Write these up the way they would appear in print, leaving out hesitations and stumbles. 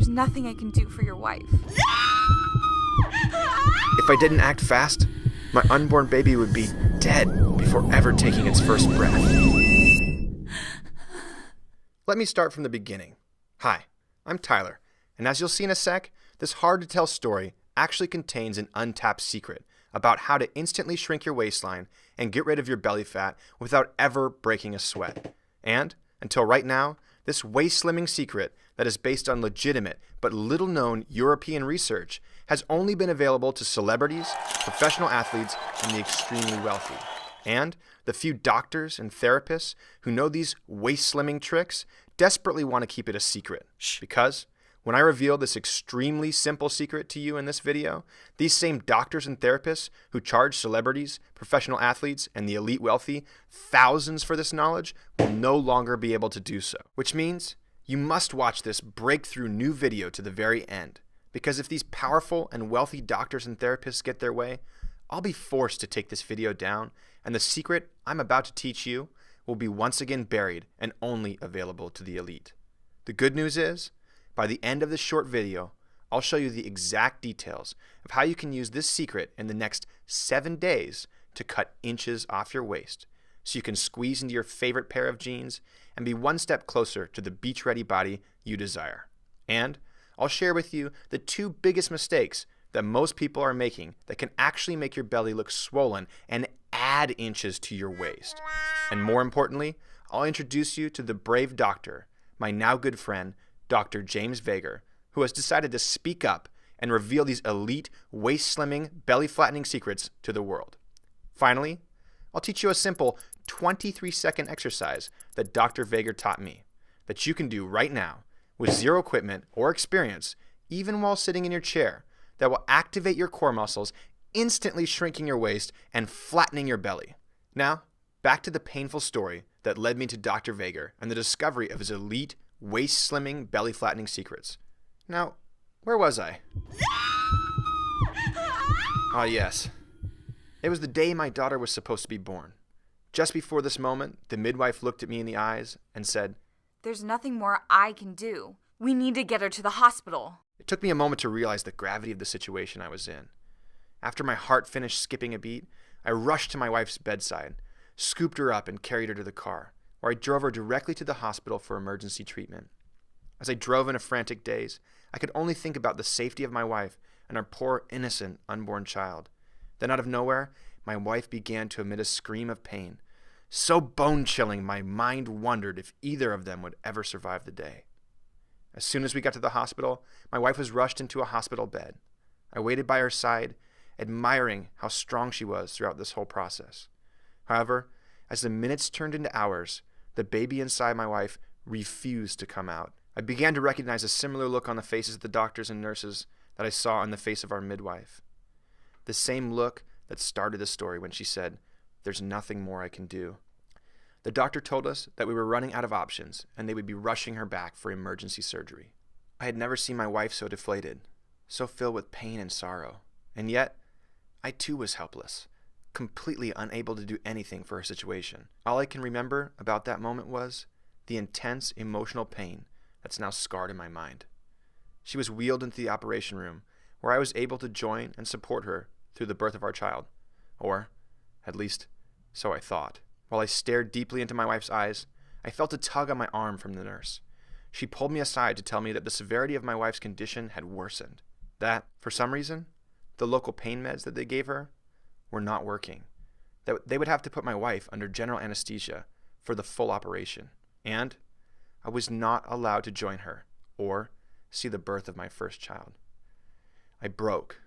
nothing I can do for your wife. If I didn't act fast, my unborn baby would be dead before ever taking its first breath. Let me start from the beginning. Hi, I'm Tyler, and as you'll see in a sec, this hard-to-tell story actually contains an untapped secret about how to instantly shrink your waistline and get rid of your belly fat without ever breaking a sweat. And, until right now, this waist-slimming secret that is based on legitimate but little-known European research has only been available to celebrities, professional athletes, and the extremely wealthy. And the few doctors and therapists who know these waist-slimming tricks desperately want to keep it a secret. Because when I reveal this extremely simple secret to you in this video, these same doctors and therapists who charge celebrities, professional athletes, and the elite wealthy thousands for this knowledge will no longer be able to do so. Which means you must watch this breakthrough new video to the very end. Because if these powerful and wealthy doctors and therapists get their way, I'll be forced to take this video down, and the secret I'm about to teach you will be once again buried and only available to the elite. The good news is, by the end of this short video, I'll show you the exact details of how you can use this secret in the next 7 days to cut inches off your waist, so you can squeeze into your favorite pair of jeans and be one step closer to the beach-ready body you desire. And I'll share with you the 2 biggest mistakes that most people are making that can actually make your belly look swollen and add inches to your waist. And more importantly, I'll introduce you to the brave doctor, my now good friend, Dr. James Vager, who has decided to speak up and reveal these elite waist-slimming, belly-flattening secrets to the world. Finally, I'll teach you a simple 23-second exercise that Dr. Vager taught me that you can do right now with zero equipment or experience, even while sitting in your chair, that will activate your core muscles, instantly shrinking your waist and flattening your belly. Now, back to the painful story that led me to Dr. Vager and the discovery of his elite waist-slimming, belly-flattening secrets. Now, where was I? Ah, yes. It was the day my daughter was supposed to be born. Just before this moment, the midwife looked at me in the eyes and said, "There's nothing more I can do. We need to get her to the hospital." It took me a moment to realize the gravity of the situation I was in. After my heart finished skipping a beat, I rushed to my wife's bedside, scooped her up, and carried her to the car, where I drove her directly to the hospital for emergency treatment. As I drove in a frantic daze, I could only think about the safety of my wife and our poor, innocent, unborn child. Then out of nowhere, my wife began to emit a scream of pain, so bone-chilling my mind wondered if either of them would ever survive the day. As soon as we got to the hospital, my wife was rushed into a hospital bed. I waited by her side, admiring how strong she was throughout this whole process. However, as the minutes turned into hours, the baby inside my wife refused to come out. I began to recognize a similar look on the faces of the doctors and nurses that I saw on the face of our midwife. The same look that started the story when she said, "There's nothing more I can do." The doctor told us that we were running out of options and they would be rushing her back for emergency surgery. I had never seen my wife so deflated, so filled with pain and sorrow. And yet, I too was helpless, completely unable to do anything for her situation. All I can remember about that moment was the intense emotional pain that's now scarred in my mind. She was wheeled into the operation room, where I was able to join and support her through the birth of our child. Or, at least, so I thought. While I stared deeply into my wife's eyes, I felt a tug on my arm from the nurse. She pulled me aside to tell me that the severity of my wife's condition had worsened. That, for some reason, the local pain meds that they gave her were not working. That they would have to put my wife under general anesthesia for the full operation. And I was not allowed to join her or see the birth of my first child. I broke.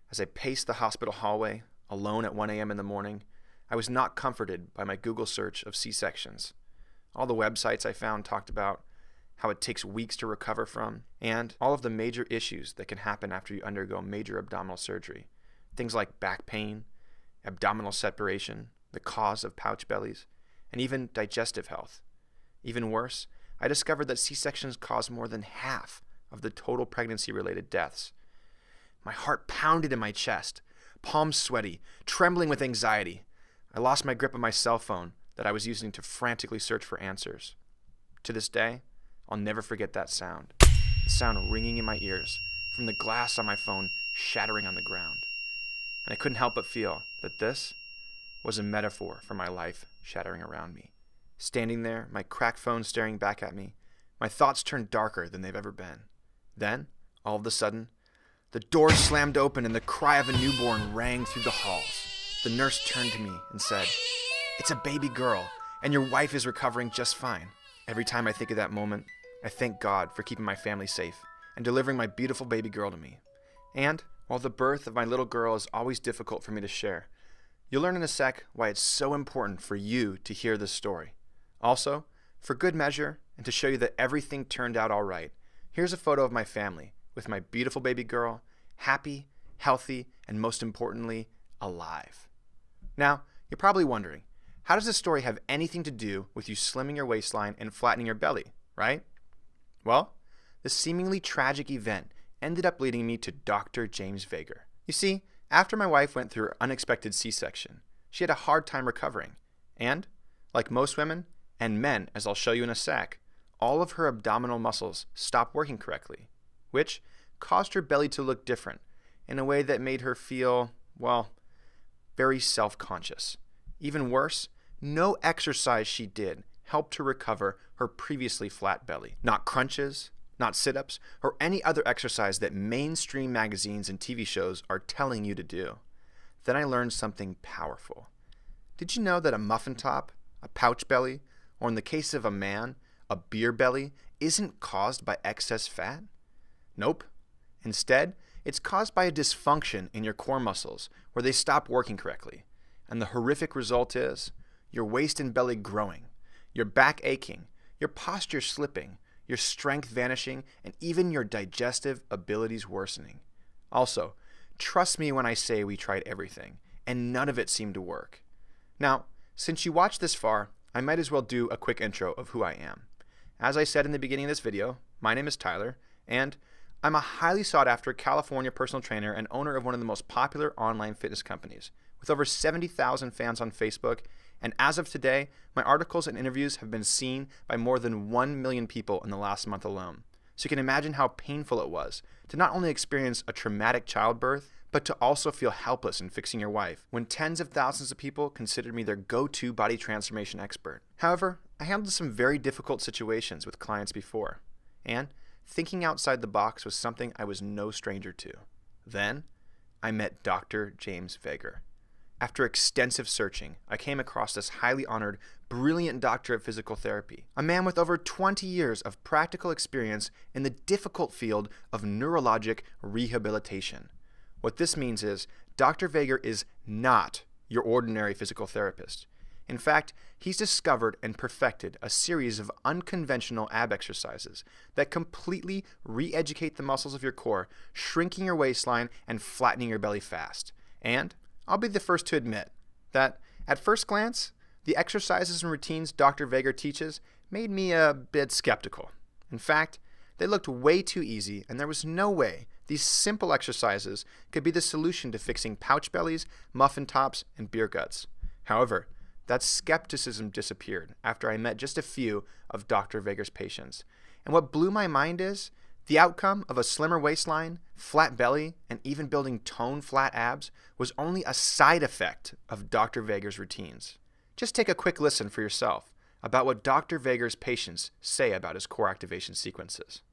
As I paced the hospital hallway, alone at 1 a.m. in the morning, I was not comforted by my Google search of C-sections. All the websites I found talked about how it takes weeks to recover from, and all of the major issues that can happen after you undergo major abdominal surgery. Things like back pain, abdominal separation, the cause of pouch bellies, and even digestive health. Even worse, I discovered that C-sections cause more than half of the total pregnancy-related deaths. My heart pounded in my chest, palms sweaty, trembling with anxiety. I lost my grip of my cell phone that I was using to frantically search for answers. To this day, I'll never forget that sound. the sound ringing in my ears from the glass on my phone shattering on the ground. And I couldn't help but feel that this was a metaphor for my life shattering around me. Standing there, my cracked phone staring back at me, my thoughts turned darker than they've ever been. Then, all of a sudden, the door slammed open and the cry of a newborn rang through the halls. The nurse turned to me and said, "It's a baby girl, and your wife is recovering just fine." Every time I think of that moment, I thank God for keeping my family safe and delivering my beautiful baby girl to me. And while the birth of my little girl is always difficult for me to share, you'll learn in a sec why it's so important for you to hear this story. Also, for good measure, and to show you that everything turned out all right, here's a photo of my family with my beautiful baby girl, happy, healthy, and most importantly, alive. Now, you're probably wondering, how does this story have anything to do with you slimming your waistline and flattening your belly, right? Well, the seemingly tragic event ended up leading me to Dr. James Vager. You see, after my wife went through her unexpected C-section, she had a hard time recovering. And, like most women, and men, as I'll show you in a sec, all of her abdominal muscles stopped working correctly, which caused her belly to look different in a way that made her feel, well, very self-conscious. Even worse, no exercise she did helped her recover her previously flat belly. Not crunches, not sit-ups, or any other exercise that mainstream magazines and TV shows are telling you to do. Then I learned something powerful. Did you know that a muffin top, a pouch belly, or in the case of a man, a beer belly, isn't caused by excess fat? Nope. Instead, it's caused by a dysfunction in your core muscles where they stop working correctly. And the horrific result is your waist and belly growing, your back aching, your posture slipping, your strength vanishing, and even your digestive abilities worsening. Also, trust me when I say we tried everything, and none of it seemed to work. Now, since you watched this far, I might as well do a quick intro of who I am. As I said in the beginning of this video, my name is Tyler, and I'm a highly sought-after California personal trainer and owner of one of the most popular online fitness companies, with over 70,000 fans on Facebook, and as of today, my articles and interviews have been seen by more than 1 million people in the last month alone. So you can imagine how painful it was to not only experience a traumatic childbirth, but to also feel helpless in fixing your wife when tens of thousands of people considered me their go-to body transformation expert. However, I handled some very difficult situations with clients before, and thinking outside the box was something I was no stranger to. Then, I met Dr. James Vager. After extensive searching, I came across this highly honored, brilliant doctor of physical therapy, a man with over 20 years of practical experience in the difficult field of neurologic rehabilitation. What this means is, Dr. Vager is not your ordinary physical therapist. In fact, he's discovered and perfected a series of unconventional ab exercises that completely re-educate the muscles of your core, shrinking your waistline and flattening your belly fast. And I'll be the first to admit that, at first glance, the exercises and routines Dr. Vager teaches made me a bit skeptical. In fact, they looked way too easy, and there was no way these simple exercises could be the solution to fixing pouch bellies, muffin tops, and beer guts. However, that skepticism disappeared after I met just a few of Dr. Vager's patients. And what blew my mind is the outcome of a slimmer waistline, flat belly, and even building toned flat abs was only a side effect of Dr. Vager's routines. Just take a quick listen for yourself about what Dr. Vager's patients say about his core activation sequences.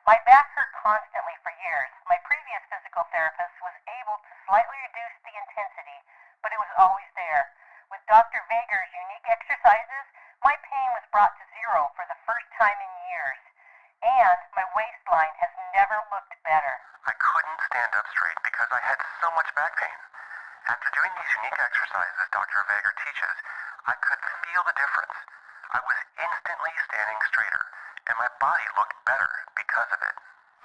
My back hurt constantly for years. My previous physical therapist was able to slightly reduce the intensity, but it was always there. With Dr. Vager's unique exercises, my pain was brought to zero for the first time in years. And my waistline has never looked better. I couldn't stand up straight because I had so much back pain. After doing these unique exercises Dr. Vager teaches, I could feel the difference. I was instantly standing straighter, and my body looked better because of it.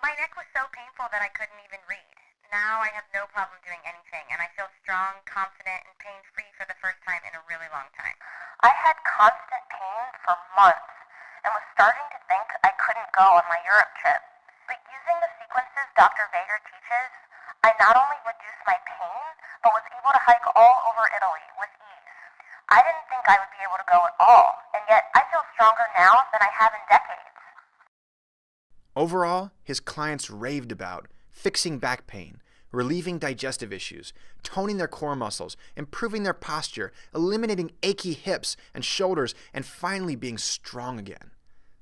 My neck was so painful that I couldn't even read. Now I have no problem doing anything, and I feel strong, confident, and pain-free for the first time in a really long time. I had constant pain for months and was starting to think I couldn't go on my Europe trip. But using the sequences Dr. Vager teaches, I not only reduced my pain, but was able to hike all over Italy with ease. I didn't think I would be able to go at all, and yet I feel stronger now than I have in decades. Overall, his clients raved about fixing back pain, relieving digestive issues, toning their core muscles, improving their posture, eliminating achy hips and shoulders, and finally being strong again.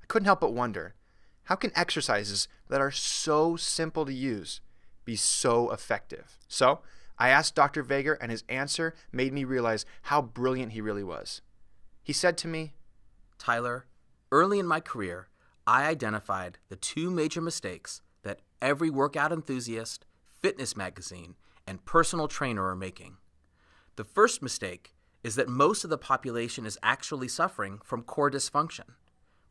I couldn't help but wonder, how can exercises that are so simple to use be so effective? So I asked Dr. Veger, and his answer made me realize how brilliant he really was. He said to me, Tyler, early in my career, I identified the two major mistakes that every workout enthusiast, fitness magazine, and personal trainer are making. The first mistake is that most of the population is actually suffering from core dysfunction,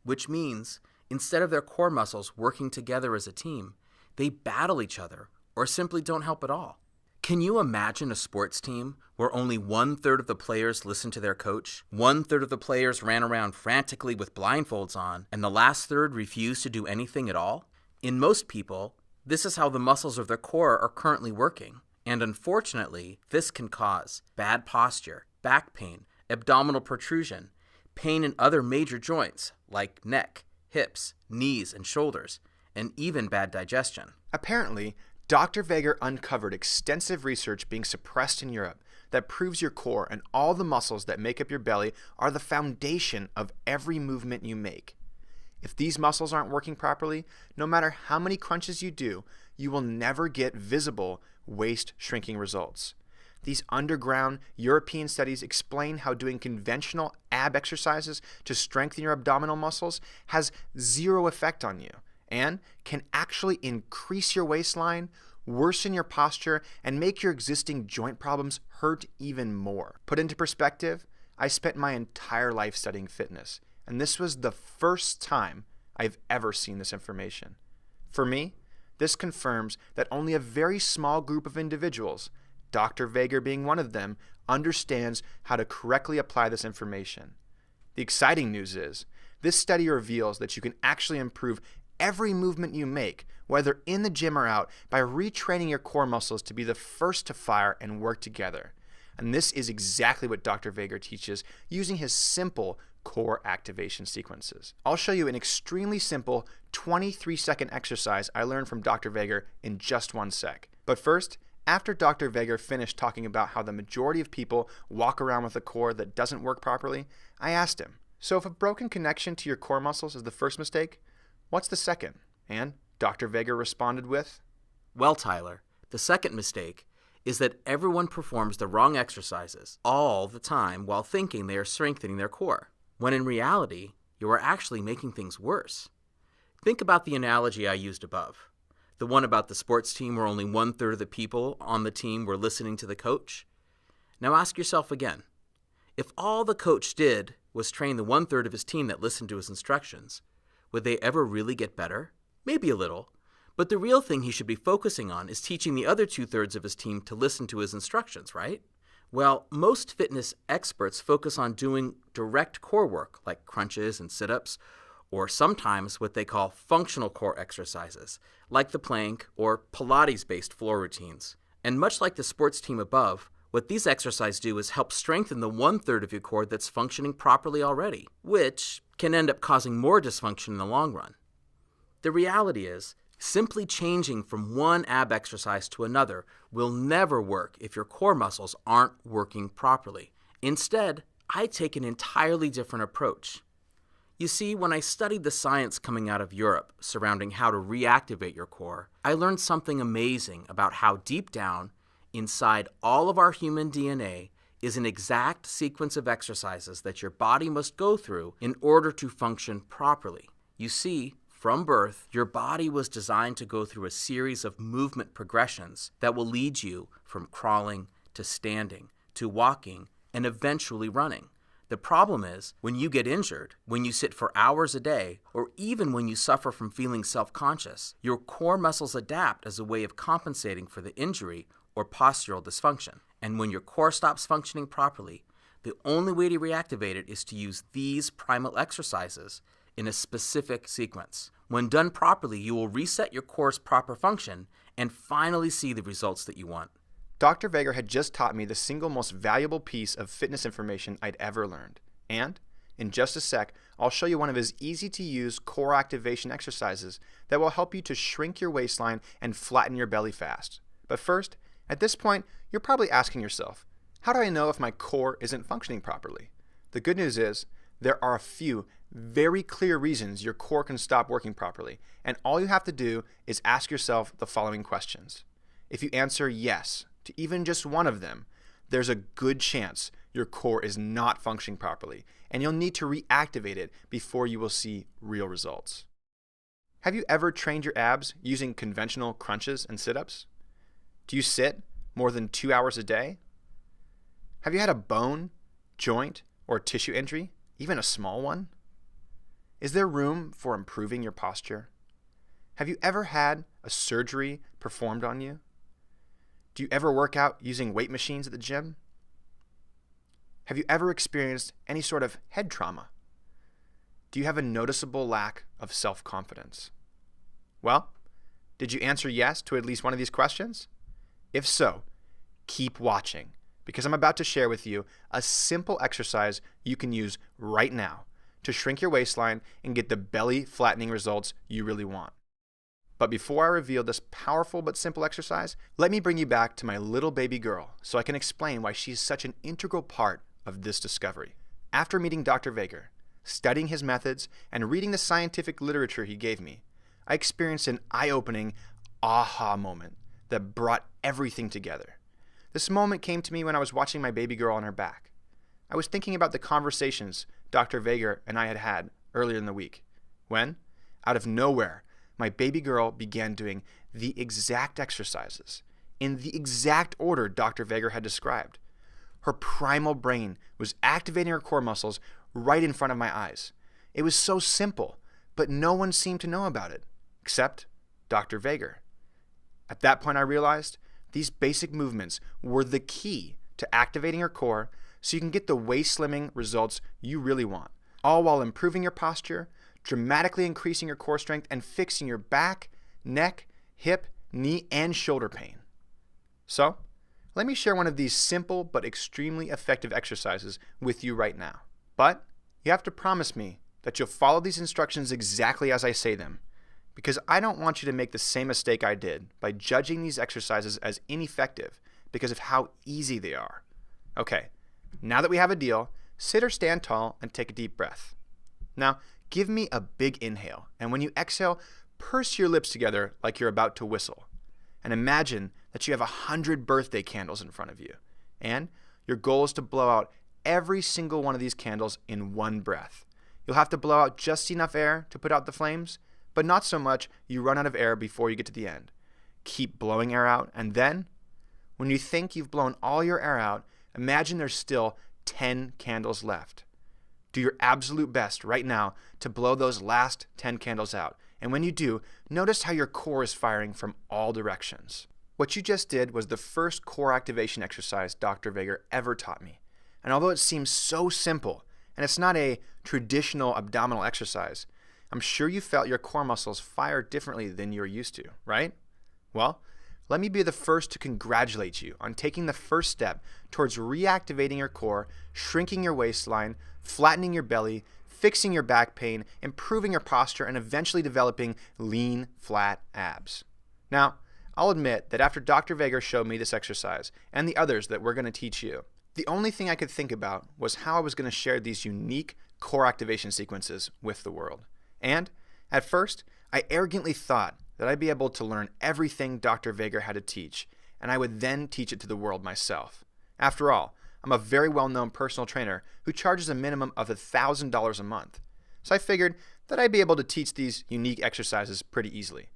which means instead of their core muscles working together as a team, they battle each other or simply don't help at all. Can you imagine a sports team where only 1/3 of the players listened to their coach, 1/3 of the players ran around frantically with blindfolds on, and the last third refused to do anything at all? In most people, this is how the muscles of their core are currently working, and unfortunately, this can cause bad posture, back pain, abdominal protrusion, pain in other major joints like neck, hips, knees, and shoulders, and even bad digestion. Apparently, Dr. Veger uncovered extensive research being suppressed in Europe that proves your core and all the muscles that make up your belly are the foundation of every movement you make. If these muscles aren't working properly, no matter how many crunches you do, you will never get visible waist shrinking results. These underground European studies explain how doing conventional ab exercises to strengthen your abdominal muscles has zero effect on you and can actually increase your waistline, worsen your posture, and make your existing joint problems hurt even more. Put into perspective, I spent my entire life studying fitness, and this was the first time I've ever seen this information. For me, this confirms that only a very small group of individuals, Dr. Veger being one of them, understands how to correctly apply this information. The exciting news is, this study reveals that you can actually improve every movement you make, whether in the gym or out, by retraining your core muscles to be the first to fire and work together. And this is exactly what Dr. Veger teaches using his simple core activation sequences. I'll show you an extremely simple 23-second exercise I learned from Dr. Veger in just 1 sec. But first, after Dr. Veger finished talking about how the majority of people walk around with a core that doesn't work properly, I asked him, so if a broken connection to your core muscles is the first mistake, what's the second? And Dr. Veger responded with, Well, Tyler, the second mistake is that everyone performs the wrong exercises all the time while thinking they are strengthening their core, when in reality, you are actually making things worse. Think about the analogy I used above, the one about the sports team where only 1/3 of the people on the team were listening to the coach. Now ask yourself again, if all the coach did was train the 1/3 of his team that listened to his instructions, would they ever really get better? Maybe a little, but the real thing he should be focusing on is teaching the other 2/3 of his team to listen to his instructions, right? Well, most fitness experts focus on doing direct core work like crunches and sit-ups, or sometimes what they call functional core exercises, like the plank or Pilates-based floor routines. And much like the sports team above, what these exercises do is help strengthen the 1/3 of your core that's functioning properly already, which can end up causing more dysfunction in the long run. The reality is, simply changing from one ab exercise to another will never work if your core muscles aren't working properly. Instead, I take an entirely different approach. You see, when I studied the science coming out of Europe surrounding how to reactivate your core, I learned something amazing about how deep down, inside all of our human DNA, is an exact sequence of exercises that your body must go through in order to function properly. You see, from birth, your body was designed to go through a series of movement progressions that will lead you from crawling to standing to walking and eventually running. The problem is, when you get injured, when you sit for hours a day, or even when you suffer from feeling self-conscious, your core muscles adapt as a way of compensating for the injury or postural dysfunction. And when your core stops functioning properly, the only way to reactivate it is to use these primal exercises in a specific sequence. When done properly, you will reset your core's proper function and finally see the results that you want. Dr. Veger had just taught me the single most valuable piece of fitness information I'd ever learned. And In just a sec, I'll show you one of his easy-to-use core activation exercises that will help you to shrink your waistline and flatten your belly fast. But first, at this point, you're probably asking yourself, how do I know if my core isn't functioning properly? The good news is, there are a few very clear reasons your core can stop working properly, and all you have to do is ask yourself the following questions. If you answer yes to even just one of them, there's a good chance your core is not functioning properly, and you'll need to reactivate it before you will see real results. Have you ever trained your abs using conventional crunches and sit-ups? Do you sit more than 2 hours a day? Have you had a bone, joint, or tissue injury, even a small one? Is there room for improving your posture? Have you ever had a surgery performed on you? Do you ever work out using weight machines at the gym? Have you ever experienced any sort of head trauma? Do you have a noticeable lack of self-confidence? Well, did you answer yes to at least one of these questions? If so, keep watching, because I'm about to share with you a simple exercise you can use right now to shrink your waistline and get the belly flattening results you really want. But before I reveal this powerful but simple exercise, let me bring you back to my little baby girl so I can explain why she's such an integral part of this discovery. After meeting Dr. Vega, studying his methods, and reading the scientific literature he gave me, I experienced an eye-opening aha moment that brought everything together. This moment came to me when I was watching my baby girl on her back. I was thinking about the conversations Dr. Vega and I had had earlier in the week, when, out of nowhere, my baby girl began doing the exact exercises in the exact order Dr. Vega had described. Her primal brain was activating her core muscles right in front of my eyes. It was so simple, but no one seemed to know about it, except Dr. Vega. At that point I realized these basic movements were the key to activating your core so you can get the waist slimming results you really want, all while improving your posture, dramatically increasing your core strength, and fixing your back, neck, hip, knee, and shoulder pain. So, let me share one of these simple but extremely effective exercises with you right now. But you have to promise me that you'll follow these instructions exactly as I say them, because I don't want you to make the same mistake I did by judging these exercises as ineffective because of how easy they are. Okay, now that we have a deal, sit or stand tall and take a deep breath. Now, give me a big inhale, and when you exhale, purse your lips together like you're about to whistle. And imagine that you have 100 birthday candles in front of you, and your goal is to blow out every single one of these candles in one breath. You'll have to blow out just enough air to put out the flames, but not so much you run out of air before you get to the end. Keep blowing air out, and then, when you think you've blown all your air out, imagine there's still 10 candles left. Do your absolute best right now to blow those last 10 candles out. And when you do, notice how your core is firing from all directions. What you just did was the first core activation exercise Dr. Vega ever taught me. And although it seems so simple, and it's not a traditional abdominal exercise, I'm sure you felt your core muscles fire differently than you're used to, right? Well, let me be the first to congratulate you on taking the first step towards reactivating your core, shrinking your waistline, flattening your belly, fixing your back pain, improving your posture, and eventually developing lean, flat abs. Now, I'll admit that after Dr. Vega showed me this exercise and the others that we're going to teach you, the only thing I could think about was how I was going to share these unique core activation sequences with the world. And, at first, I arrogantly thought that I'd be able to learn everything Dr. Vega had to teach, and I would then teach it to the world myself. After all, I'm a very well-known personal trainer who charges a minimum of $1,000 a month. So I figured that I'd be able to teach these unique exercises pretty easily.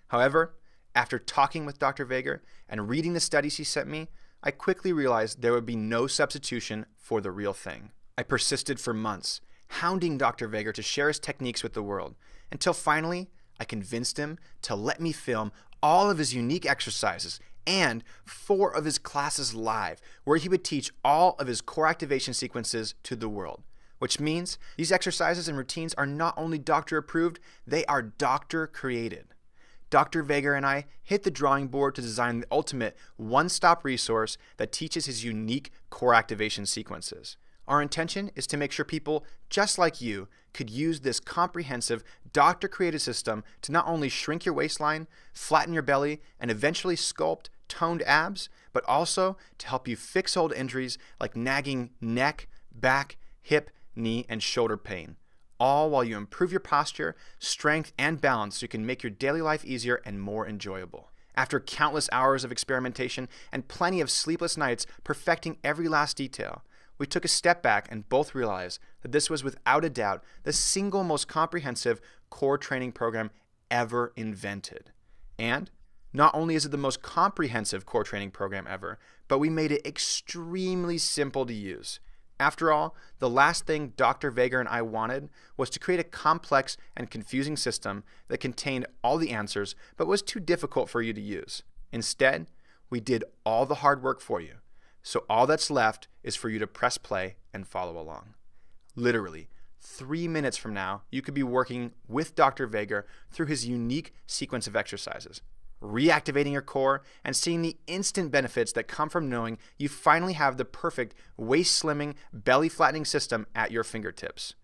However, after talking with Dr. Vega and reading the studies he sent me, I quickly realized there would be no substitution for the real thing. I persisted for months, hounding Dr. Vega to share his techniques with the world, until finally I convinced him to let me film all of his unique exercises and 4 of his classes live, where he would teach all of his core activation sequences to the world. Which means these exercises and routines are not only doctor approved, they are doctor created. Dr. Vega and I hit the drawing board to design the ultimate one-stop resource that teaches his unique core activation sequences. Our intention is to make sure people just like you could use this comprehensive, doctor-created system to not only shrink your waistline, flatten your belly, and eventually sculpt toned abs, but also to help you fix old injuries like nagging neck, back, hip, knee, and shoulder pain, all while you improve your posture, strength, and balance so you can make your daily life easier and more enjoyable. After countless hours of experimentation and plenty of sleepless nights perfecting every last detail, we took a step back and both realized that this was without a doubt the single most comprehensive core training program ever invented. And not only is it the most comprehensive core training program ever, but we made it extremely simple to use. After all, the last thing Dr. Vega and I wanted was to create a complex and confusing system that contained all the answers but was too difficult for you to use. Instead, we did all the hard work for you. So all that's left is for you to press play and follow along. Literally, 3 minutes from now, you could be working with Dr. Vega through his unique sequence of exercises, reactivating your core and seeing the instant benefits that come from knowing you finally have the perfect waist-slimming, belly-flattening system at your fingertips.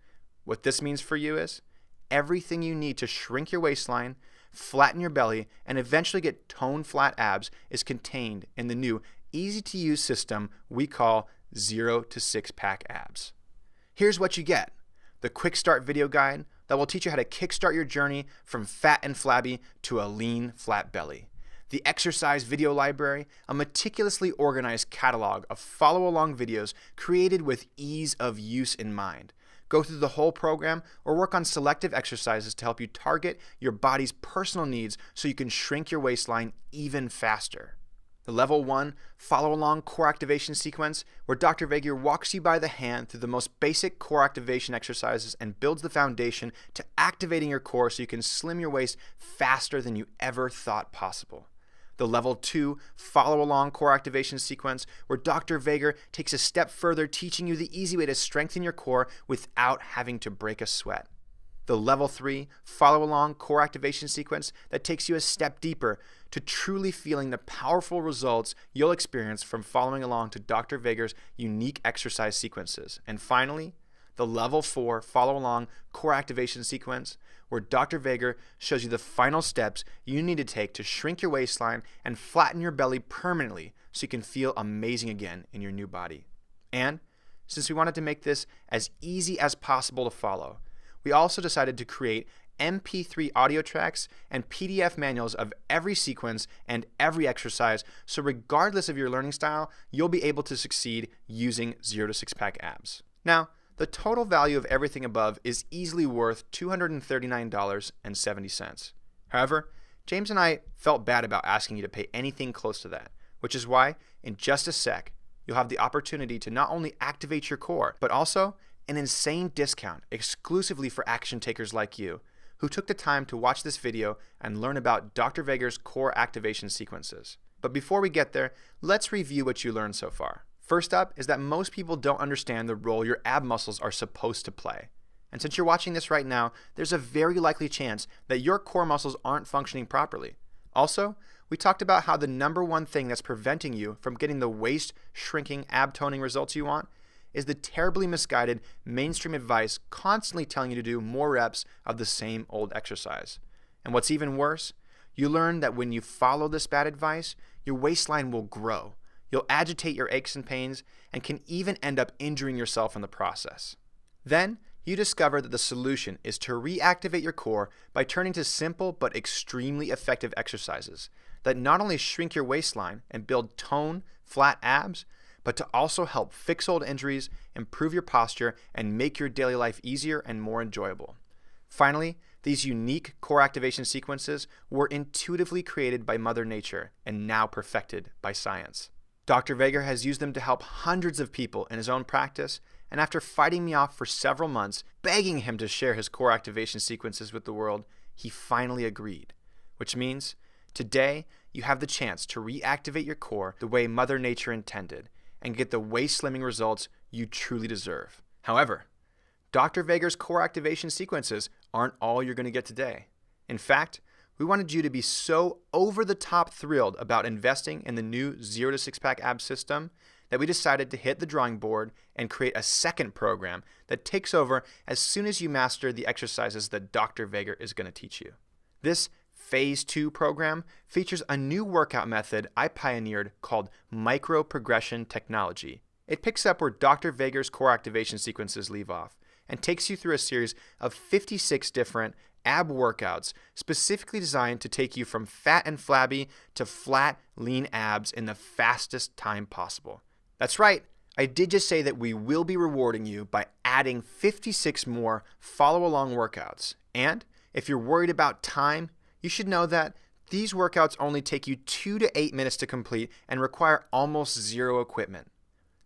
What this means for you is everything you need to shrink your waistline, flatten your belly, and eventually get toned flat abs is contained in the new easy-to-use system we call 0 to 6-pack abs. Here's what you get: the Quick Start video guide that will teach you how to kickstart your journey from fat and flabby to a lean, flat belly. The exercise video library, a meticulously organized catalog of follow-along videos created with ease of use in mind. Go through the whole program or work on selective exercises to help you target your body's personal needs so you can shrink your waistline even faster. The Level 1 follow-along core activation sequence, where Dr. Vega walks you by the hand through the most basic core activation exercises and builds the foundation to activating your core so you can slim your waist faster than you ever thought possible. The Level 2 follow-along core activation sequence, where Dr. Vega takes a step further, teaching you the easy way to strengthen your core without having to break a sweat. The Level 3 follow-along core activation sequence that takes you a step deeper to truly feeling the powerful results you'll experience from following along to Dr. Vega's unique exercise sequences. And finally, the Level 4 follow-along core activation sequence, where Dr. Vega shows you the final steps you need to take to shrink your waistline and flatten your belly permanently so you can feel amazing again in your new body. And since we wanted to make this as easy as possible to follow, we also decided to create MP3 audio tracks and PDF manuals of every sequence and every exercise, so regardless of your learning style, you'll be able to succeed using 0 to 6-pack abs. Now, the total value of everything above is easily worth $239.70. However, James and I felt bad about asking you to pay anything close to that, which is why, in just a sec, you'll have the opportunity to not only activate your core, but also an insane discount exclusively for action takers like you who took the time to watch this video and learn about Dr. Vega's core activation sequences. But before we get there, let's review what you learned so far. First up is that most people don't understand the role your ab muscles are supposed to play. And since you're watching this right now, there's a very likely chance that your core muscles aren't functioning properly. Also, we talked about how the number one thing that's preventing you from getting the waist shrinking, ab toning results you want is the terribly misguided mainstream advice constantly telling you to do more reps of the same old exercise. And what's even worse, you learn that when you follow this bad advice, your waistline will grow. You'll agitate your aches and pains and can even end up injuring yourself in the process. Then, you discover that the solution is to reactivate your core by turning to simple but extremely effective exercises that not only shrink your waistline and build toned, flat abs, but to also help fix old injuries, improve your posture, and make your daily life easier and more enjoyable. Finally, these unique core activation sequences were intuitively created by Mother Nature and now perfected by science. Dr. Vega has used them to help hundreds of people in his own practice, and after fighting me off for several months, begging him to share his core activation sequences with the world, he finally agreed. Which means, today, you have the chance to reactivate your core the way Mother Nature intended, and get the waist slimming results you truly deserve. However, Dr. Vega's core activation sequences aren't all you're going to get today. In fact, we wanted you to be so over the top thrilled about investing in the new 0 to 6-pack ab system that we decided to hit the drawing board and create a second program that takes over as soon as you master the exercises that Dr. Veger is going to teach you. This Phase 2 program features a new workout method I pioneered called micro-progression technology. It picks up where Dr. Veger's core activation sequences leave off and takes you through a series of 56 different ab workouts specifically designed to take you from fat and flabby to flat, lean abs in the fastest time possible. That's right, I did just say that we will be rewarding you by adding 56 more follow-along workouts. And if you're worried about time, you should know that these workouts only take you 2 to 8 minutes to complete and require almost zero equipment.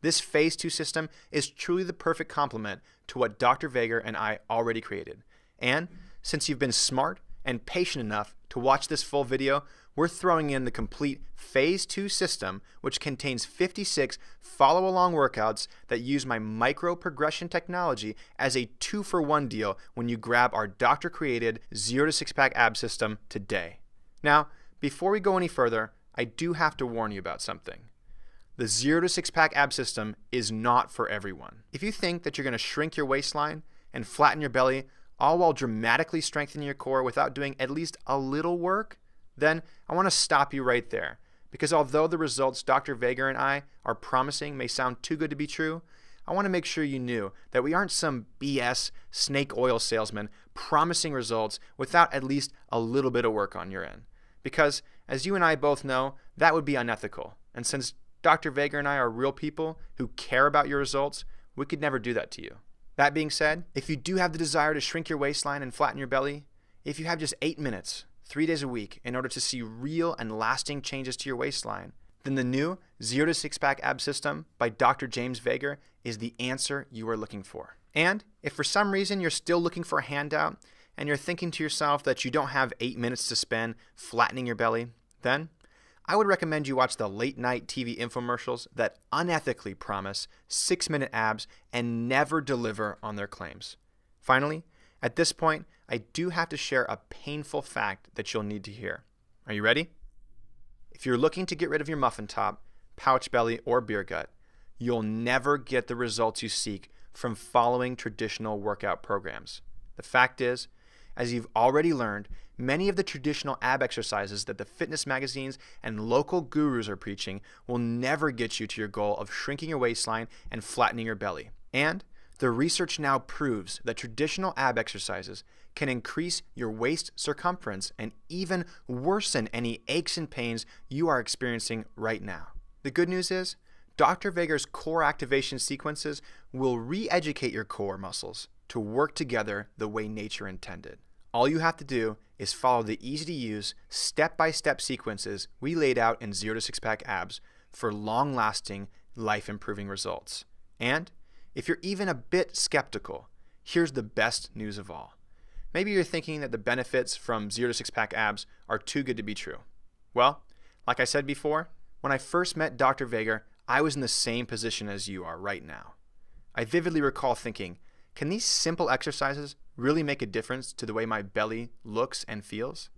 This Phase 2 system is truly the perfect complement to what Dr. Veger and I already created. And since you've been smart and patient enough to watch this full video, we're throwing in the complete Phase 2 system, which contains 56 follow-along workouts that use my micro-progression technology as a 2-for-1 deal when you grab our doctor-created 0 to 6-pack ab system today. Now, before we go any further, I do have to warn you about something. The 0 to 6-pack ab system is not for everyone. If you think that you're going to shrink your waistline and flatten your belly, all while dramatically strengthening your core without doing at least a little work, then I want to stop you right there. Because although the results Dr. Veger and I are promising may sound too good to be true, I want to make sure you knew that we aren't some BS snake oil salesman promising results without at least a little bit of work on your end. Because, as you and I both know, that would be unethical. And since Dr. Veger and I are real people who care about your results, we could never do that to you. That being said, if you do have the desire to shrink your waistline and flatten your belly, if you have just 8 minutes, 3 days a week in order to see real and lasting changes to your waistline, then the new 0 to 6-pack ab system by Dr. James Veger is the answer you are looking for. And if for some reason you're still looking for a handout and you're thinking to yourself that you don't have 8 minutes to spend flattening your belly, then I would recommend you watch the late night TV infomercials that unethically promise 6-minute abs and never deliver on their claims. Finally, at this point, I do have to share a painful fact that you'll need to hear. Are you ready? If you're looking to get rid of your muffin top, pouch belly, or beer gut, you'll never get the results you seek from following traditional workout programs. The fact is, as you've already learned, many of the traditional ab exercises that the fitness magazines and local gurus are preaching will never get you to your goal of shrinking your waistline and flattening your belly. And the research now proves that traditional ab exercises can increase your waist circumference and even worsen any aches and pains you are experiencing right now. The good news is, Dr. Veger's core activation sequences will re-educate your core muscles to work together the way nature intended. All you have to do is follow the easy-to-use, step-by-step sequences we laid out in 0 to 6-pack abs for long-lasting, life-improving results. And if you're even a bit skeptical, here's the best news of all. Maybe you're thinking that the benefits from 0 to 6-pack abs are too good to be true. Well, like I said before, when I first met Dr. Veger, I was in the same position as you are right now. I vividly recall thinking, can these simple exercises really make a difference to the way my belly looks and feels?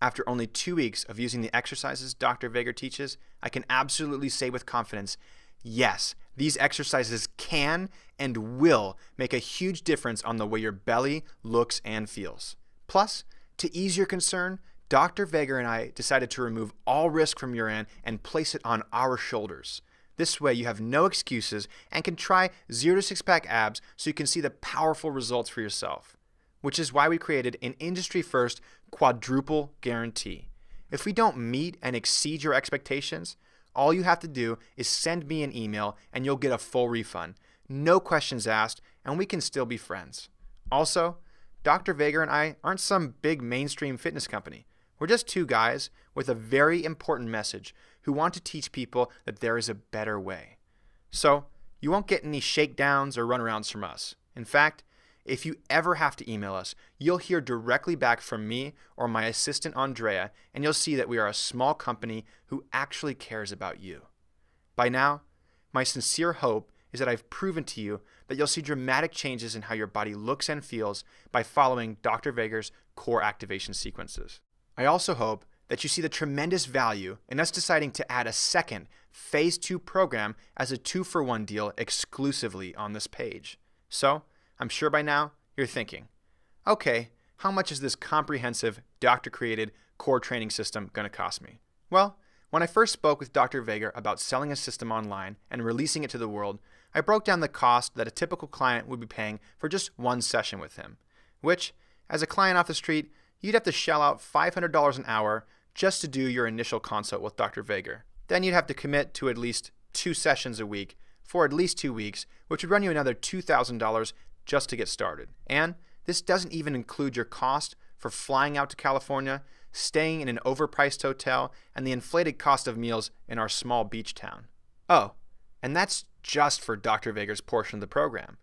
After only 2 weeks of using the exercises Dr. Veger teaches, I can absolutely say with confidence, yes, these exercises can and will make a huge difference on the way your belly looks and feels. Plus, to ease your concern, Dr. Veger and I decided to remove all risk from your end and place it on our shoulders. This way you have no excuses and can try 0 to 6-pack abs so you can see the powerful results for yourself. Which is why we created an industry-first quadruple guarantee. If we don't meet and exceed your expectations, all you have to do is send me an email and you'll get a full refund. No questions asked, and we can still be friends. Also, Dr. Veger and I aren't some big mainstream fitness company. We're just two guys with a very important message who want to teach people that there is a better way. So, you won't get any shakedowns or runarounds from us. In fact, if you ever have to email us, you'll hear directly back from me or my assistant Andrea, and you'll see that we are a small company who actually cares about you. By now, my sincere hope is that I've proven to you that you'll see dramatic changes in how your body looks and feels by following Dr. Veger's core activation sequences. I also hope that you see the tremendous value in us deciding to add a second Phase 2 program as a 2-for-1 deal exclusively on this page. So, I'm sure by now you're thinking, okay, how much is this comprehensive, doctor-created core training system going to cost me? Well, when I first spoke with Dr. Veger about selling a system online and releasing it to the world, I broke down the cost that a typical client would be paying for just one session with him, which, as a client off the street, you'd have to shell out $500 an hour just to do your initial consult with Dr. Veger. Then you'd have to commit to at least 2 sessions a week for at least 2 weeks, which would run you another $2,000 just to get started. And this doesn't even include your cost for flying out to California, staying in an overpriced hotel, and the inflated cost of meals in our small beach town. Oh, and that's just for Dr. Veger's portion of the program.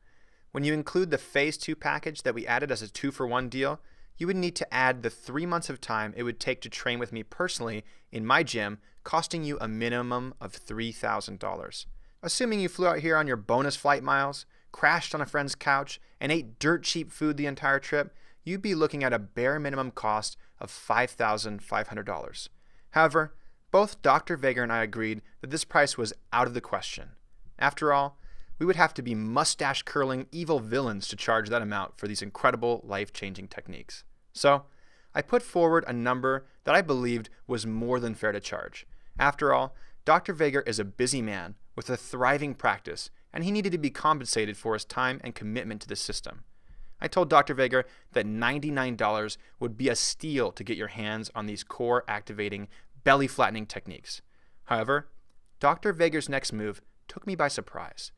When you include the Phase 2 package that we added as a 2-for-1 deal, you would need to add the 3 months of time it would take to train with me personally in my gym, costing you a minimum of $3,000. Assuming you flew out here on your bonus flight miles, crashed on a friend's couch, and ate dirt cheap food the entire trip, you'd be looking at a bare minimum cost of $5,500. However, both Dr. Veger and I agreed that this price was out of the question. After all, we would have to be mustache-curling evil villains to charge that amount for these incredible life-changing techniques. So, I put forward a number that I believed was more than fair to charge. After all, Dr. Veger is a busy man with a thriving practice, and he needed to be compensated for his time and commitment to the system. I told Dr. Veger that $99 would be a steal to get your hands on these core-activating, belly-flattening techniques. However, Dr. Veger's next move took me by surprise.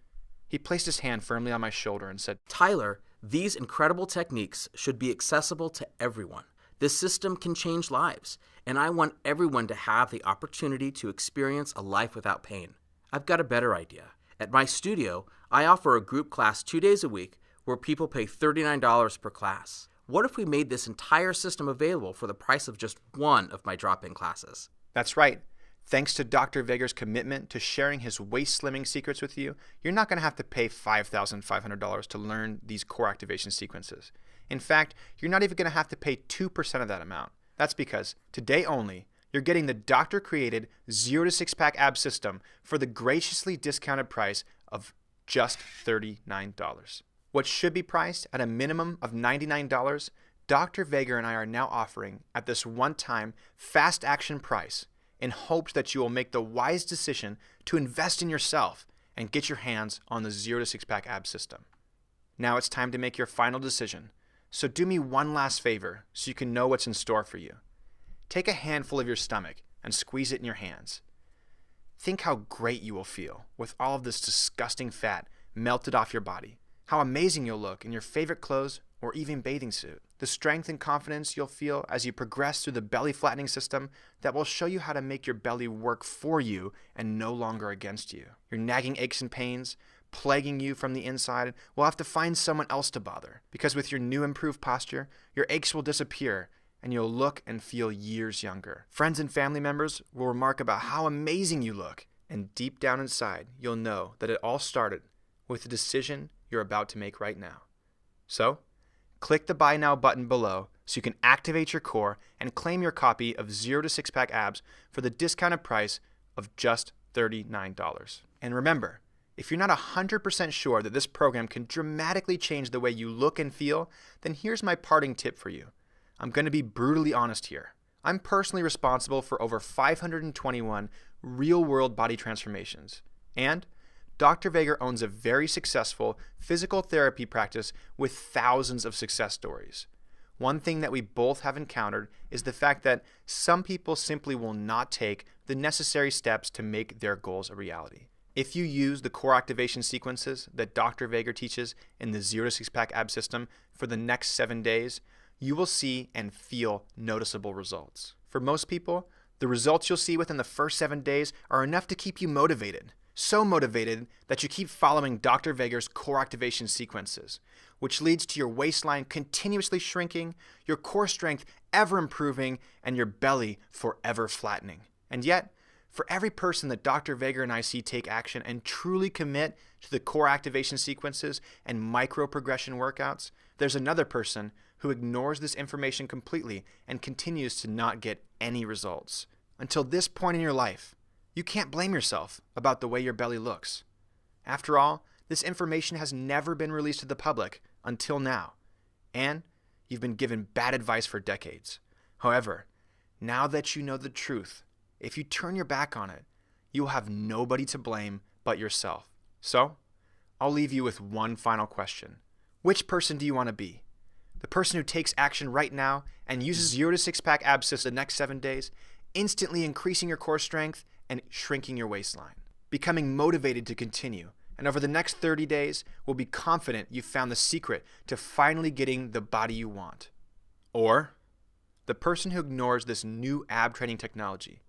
He placed his hand firmly on my shoulder and said, Tyler, these incredible techniques should be accessible to everyone. This system can change lives, and I want everyone to have the opportunity to experience a life without pain. I've got a better idea. At my studio, I offer a group class 2 days a week where people pay $39 per class. What if we made this entire system available for the price of just one of my drop-in classes? That's right. Thanks to Dr. Veger's commitment to sharing his waist slimming secrets with you, you're not going to have to pay $5,500 to learn these core activation sequences. In fact, you're not even going to have to pay 2% of that amount. That's because, today only, you're getting the doctor-created 0 to 6-pack ab system for the graciously discounted price of just $39. What should be priced at a minimum of $99, Dr. Veger and I are now offering at this one-time, fast-action price in hopes that you will make the wise decision to invest in yourself and get your hands on the 0 to 6-pack ab system. Now it's time to make your final decision, so do me one last favor so you can know what's in store for you. Take a handful of your stomach and squeeze it in your hands. Think how great you will feel with all of this disgusting fat melted off your body, how amazing you'll look in your favorite clothes or even bathing suit, the strength and confidence you'll feel as you progress through the belly flattening system that will show you how to make your belly work for you and no longer against you. Your nagging aches and pains, plaguing you from the inside, will have to find someone else to bother, because with your new improved posture, your aches will disappear and you'll look and feel years younger. Friends and family members will remark about how amazing you look, and deep down inside, you'll know that it all started with the decision you're about to make right now. So, click the Buy Now button below so you can activate your core and claim your copy of 0 to 6-pack abs for the discounted price of just $39. And remember, if you're not 100% sure that this program can dramatically change the way you look and feel, then here's my parting tip for you. I'm going to be brutally honest here. I'm personally responsible for over 521 real-world body transformations. And Dr. Veger owns a very successful physical therapy practice with thousands of success stories. One thing that we both have encountered is the fact that some people simply will not take the necessary steps to make their goals a reality. If you use the core activation sequences that Dr. Veger teaches in the 0 to 6-pack ab system for the next 7 days, you will see and feel noticeable results. For most people, the results you'll see within the first 7 days are enough to keep you motivated. So motivated that you keep following Dr. Veger's core activation sequences, which leads to your waistline continuously shrinking, your core strength ever improving, and your belly forever flattening. And yet, for every person that Dr. Veger and I see take action and truly commit to the core activation sequences and micro progression workouts, there's another person who ignores this information completely and continues to not get any results. Until this point in your life, you can't blame yourself about the way your belly looks. After all, this information has never been released to the public until now, and you've been given bad advice for decades. However, now that you know the truth, if you turn your back on it, you will have nobody to blame but yourself. So, I'll leave you with one final question. Which person do you want to be? The person who takes action right now and uses 0 to 6-pack abs system the next 7 days, instantly increasing your core strength and shrinking your waistline. Becoming motivated to continue, and over the next 30 days will be confident you've found the secret to finally getting the body you want. Or the person who ignores this new ab training technology,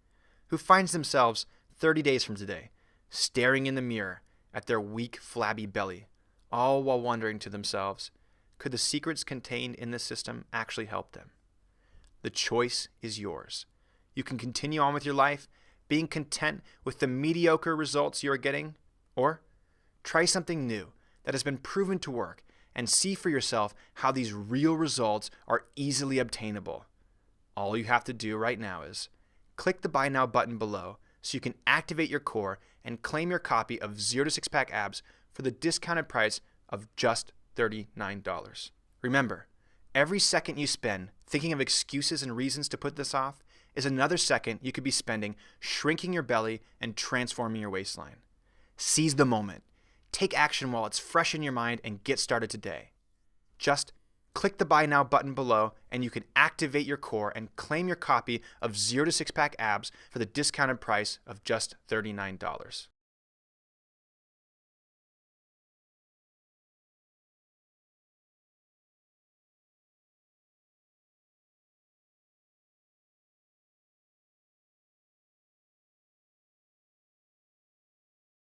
who finds themselves 30 days from today staring in the mirror at their weak, flabby belly, all while wondering to themselves, could the secrets contained in this system actually help them? The choice is yours. You can continue on with your life, being content with the mediocre results you are getting, or try something new that has been proven to work and see for yourself how these real results are easily obtainable. All you have to do right now is click the Buy Now button below so you can activate your core and claim your copy of 0 to 6-pack abs for the discounted price of just $39. Remember, every second you spend thinking of excuses and reasons to put this off is another second you could be spending shrinking your belly and transforming your waistline. Seize the moment. Take action while it's fresh in your mind and get started today. Just click the Buy Now button below and you can activate your core and claim your copy of 0 to 6-pack abs for the discounted price of just $39.